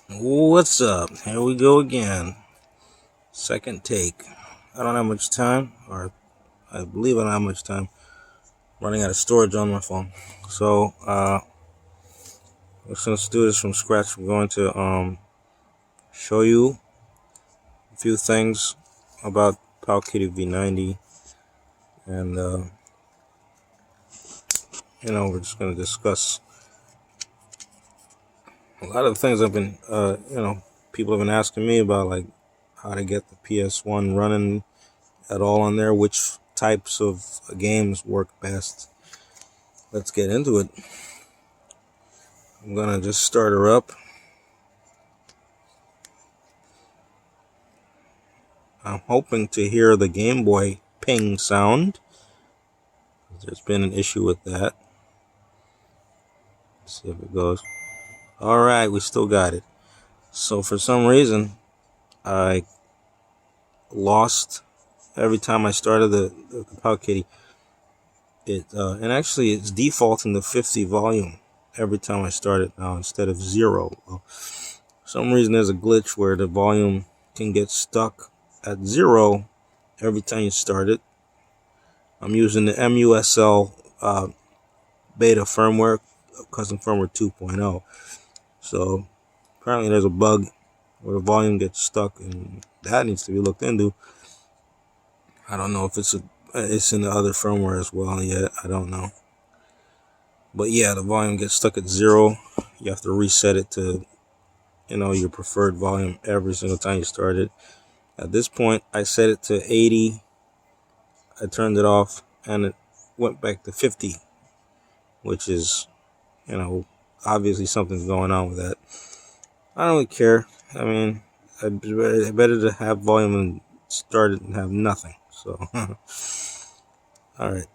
What's up? Here we go again. Second take. I don't have much time, or I believe I don't have much time. Running out of storage on my phone. So, let's do this from scratch. I'm going to show you a few things about powkiddy v90, and we're just going to discuss a lot of the things I've been, people have been asking me about, like how to get the PS1 running at all on there, which types of games work best. Let's get into it. I'm gonna just start her up. I'm hoping to hear the Game Boy ping sound. There's been an issue with that. Let's see if it goes. Alright, we still got it. So for some reason, I lost every time I started the powkiddy. And actually it's defaulting to 50 volume every time I start it now instead of 0. Well, for some reason there's a glitch where the volume can get stuck at 0 every time you start it. I'm using the musl beta firmware, custom firmware 2.0. So apparently there's a bug where the volume gets stuck, and that needs to be looked into. I don't know if it's in the other firmware as well yet. I don't know. But yeah, the volume gets stuck at 0. You have to reset it to, your preferred volume every single time you start it. At this point, I set it to 80. I turned it off, and it went back to 50, which is, obviously something's going on with that. I don't really care. I mean, better to have volume and start it and have nothing. So, all right.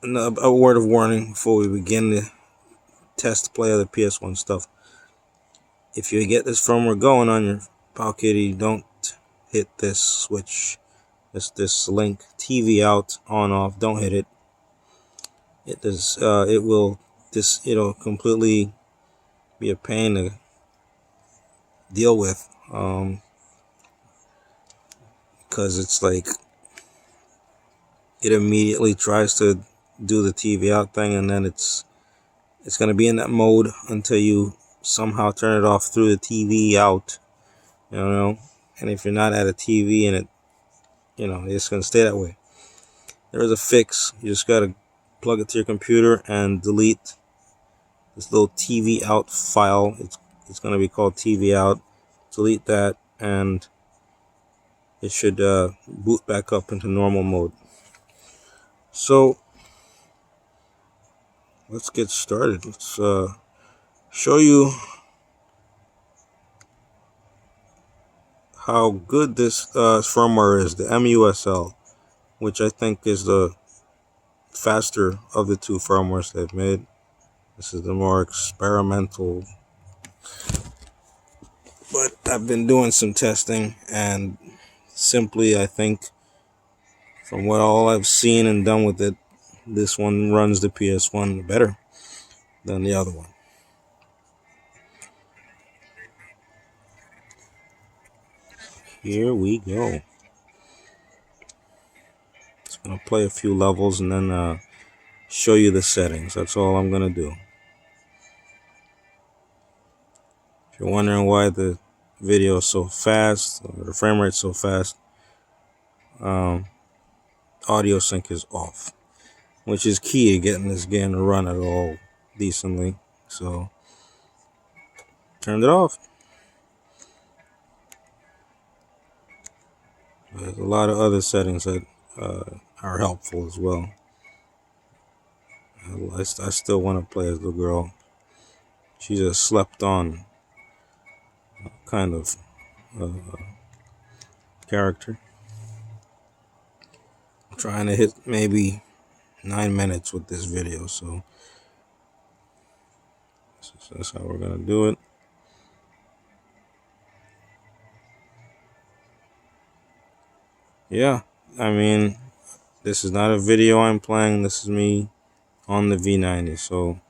A word of warning before we begin the test play of the PS1 stuff. If you get this firmware going on your powkiddy, don't hit this switch. This link, TV out, on, off. Don't hit it. It does. It'll completely be a pain to deal with. Because it's like it immediately tries to do the TV out thing, and then it's going to be in that mode until you somehow turn it off through the TV out, and if you're not at a TV and it's going to stay that way. There is a fix. You just got to plug it to your computer and delete this little TV out file. It's going to be called TV out. Delete that, and it should boot back up into normal mode. So let's get started. Let's show you how good this firmware is, the musl, which I think is the faster of the two firmwares they've made. This is the more experimental, but I've been doing some testing, and simply I think from what all I've seen and done with it, this one runs the PS1 better than the other one. Here we go. Just gonna play a few levels and then show you the settings. That's all I'm gonna do. If you're wondering why the video is so fast, or the frame rate so fast, audio sync is off, which is key to getting this game to run at all decently. So turned it off. There's a lot of other settings that are helpful as well. I still want to play as the girl. She's a slept on kind of character. I'm trying to hit maybe 9 minutes with this video, so that's how we're gonna do it. Yeah, I mean, this is not a video I'm playing. This is me on the v90. So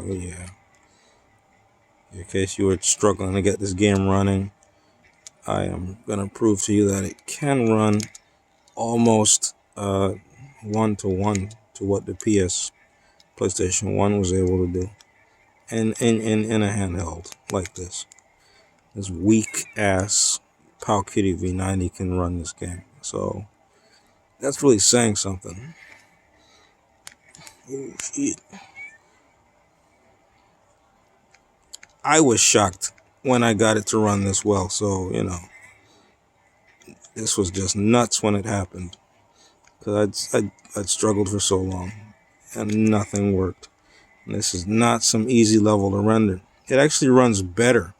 yeah, in case you were struggling to get this game running, I am going to prove to you that it can run almost 1-to-1 to what the PlayStation 1 was able to do. And in a handheld like this. This weak ass powkiddy v90 can run this game. So that's really saying something. Oh, shit. I was shocked when I got it to run this well. So, you know, this was just nuts when it happened. Because I'd struggled for so long and nothing worked. And this is not some easy level to render. It actually runs better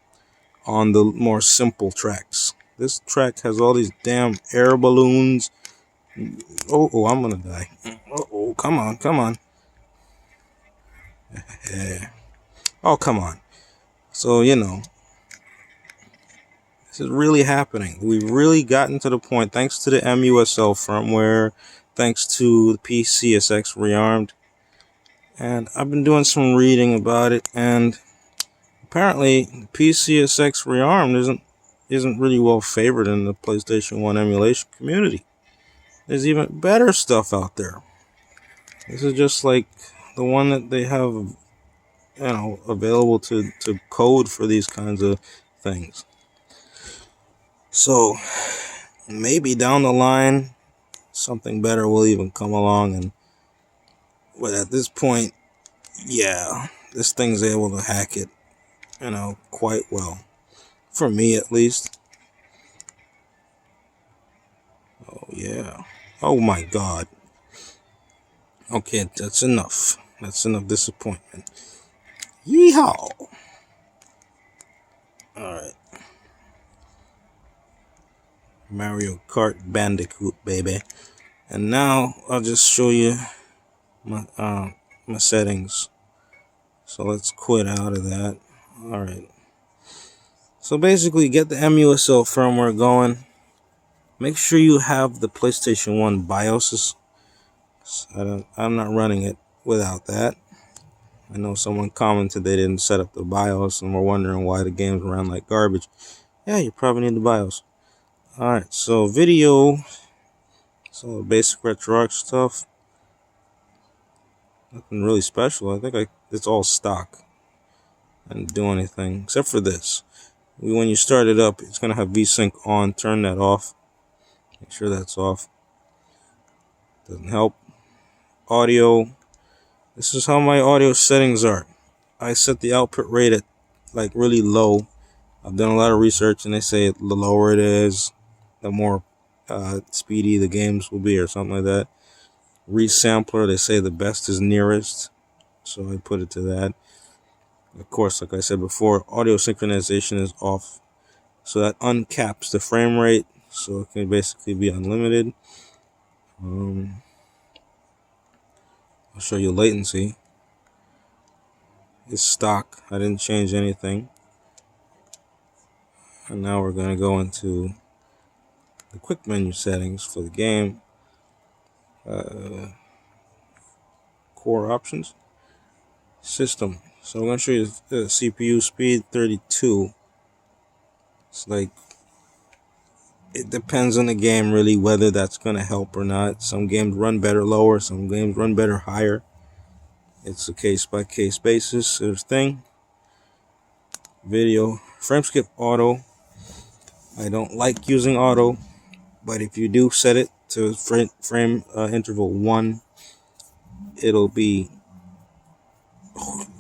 on the more simple tracks. This track has all these damn air balloons. Oh, I'm gonna die. Oh, come on. Yeah. Oh, come on. So, you know, this is really happening. We've really gotten to the point, thanks to the musl firmware, thanks to the PCSX rearmed. And I've been doing some reading about it, and apparently the PCSX rearmed isn't really well favored in the PlayStation 1 emulation community. There's even better stuff out there. This is just like the one that they have, you know, available to code for these kinds of things. So maybe down the line something better will even come along, but at this point, yeah, this thing's able to hack it, you know, quite well. For me at least. Oh yeah. Oh my god. Okay, that's enough. That's enough disappointment. Yeehaw! Alright. Mario Kart Bandicoot, baby. And now I'll just show you my settings. So let's quit out of that. Alright. So basically, get the musl firmware going. Make sure you have the PlayStation 1 BIOS. I'm not running it without that. I know someone commented they didn't set up the BIOS and were wondering why the games ran like garbage. Yeah, you probably need the BIOS. Alright, so video. So basic RetroArch stuff. Nothing really special. I think it's all stock. I didn't do anything except for this. When you start it up, it's going to have VSync on. Turn that off. Make sure that's off. Doesn't help. Audio. This is how my audio settings are. I set the output rate at like really low. I've done a lot of research, and they say the lower it is, the more speedy the games will be, or something like that. Resampler, they say the best is nearest, so I put it to that. Of course, like I said before, audio synchronization is off, so that uncaps the frame rate, so it can basically be unlimited. I'll show you latency. It's stock. I didn't change anything. And now we're going to go into the quick menu settings for the game. Core options. System. So I'm going to show you the CPU speed 32. It's like, it depends on the game really whether that's going to help or not. Some games run better lower, some games run better higher. It's a case by case basis. There's thing. Video. Frame skip auto. I don't like using auto, but if you do set it to frame interval 1, it'll be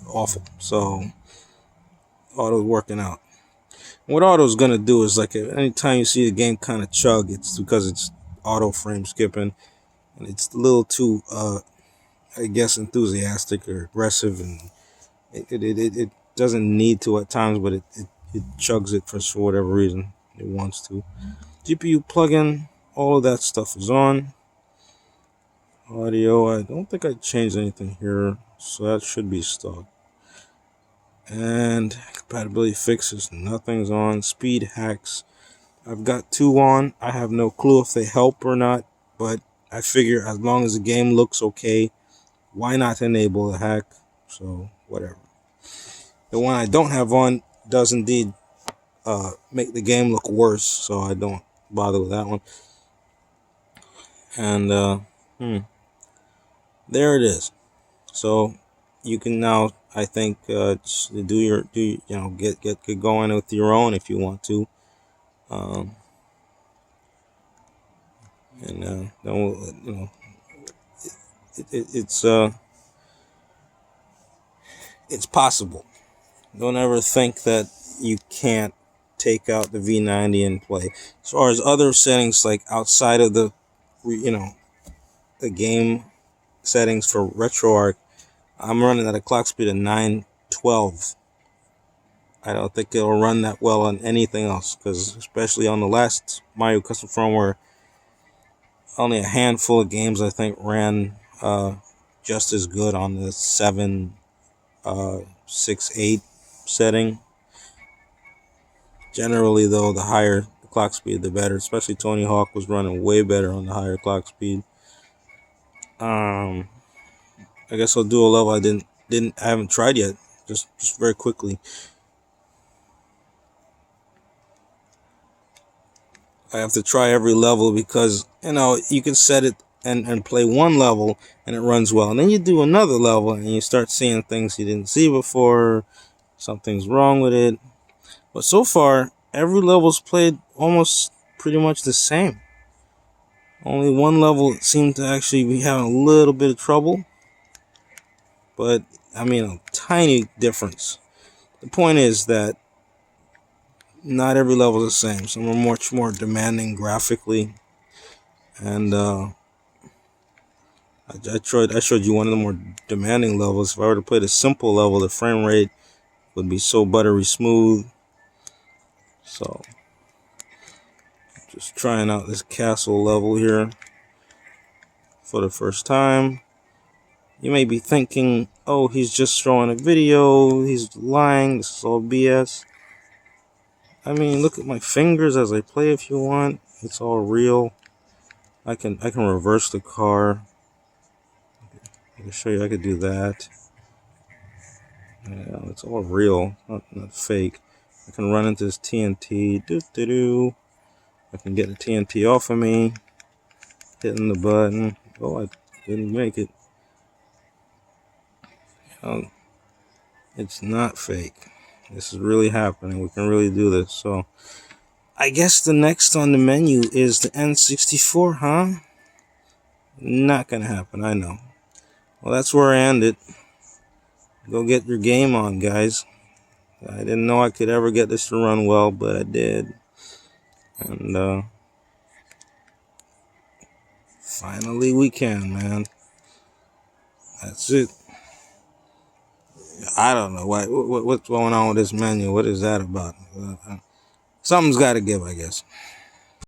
awful. So auto's working out. What auto's gonna do is, like, anytime you see a game kind of chug, it's because it's auto frame skipping, and it's a little too I guess enthusiastic or aggressive, and it doesn't need to at times, but it chugs it for whatever reason it wants to. GPU plugin, all of that stuff is on. Audio, I don't think I changed anything here, so that should be stock. And compatibility fixes, nothing's on. Speed hacks, I've got 2 on. I have no clue if they help or not, but I figure as long as the game looks okay, why not enable the hack? So whatever. The one I don't have on does indeed make the game look worse, so I don't bother with that one. And there it is. So you can now, I think, get going with your own if you want to. Then we'll, it's possible. Don't ever think that you can't take out the V90 and play. As far as other settings, like outside of the game settings for RetroArch, I'm running at a clock speed of 912. I don't think it'll run that well on anything else, because especially on the last Mario Custom Firmware, only a handful of games I think ran just as good on the 768 setting. Generally, though, the higher the clock speed, the better. Especially Tony Hawk was running way better on the higher clock speed. I guess I'll do a level I haven't tried yet. Just very quickly. I have to try every level because, you can set it and play one level and it runs well. And then you do another level and you start seeing things you didn't see before. Something's wrong with it. But so far, every level's played almost pretty much the same. Only one level seemed to actually be having a little bit of trouble. But, a tiny difference. The point is that not every level is the same. Some are much more demanding graphically. And I showed you one of the more demanding levels. If I were to play the simple level, the frame rate would be so buttery smooth. So, just trying out this castle level here for the first time. You may be thinking, oh, he's just showing a video, he's lying, this is all BS. Look at my fingers as I play if you want. It's all real. I can reverse the car. I can show you I could do that. Yeah, it's all real, not fake. I can run into this TNT. I can get the TNT off of me. Hitting the button. Oh, I didn't make it. It's not fake. This is really happening. We can really do this. So, I guess the next on the menu is the N64, huh? Not gonna happen, I know. Well, that's where I end it. Go get your game on, guys. I didn't know I could ever get this to run well, but I did. And finally we can, man. That's it. I don't know what's going on with this menu. What is that about? Something's got to give, I guess.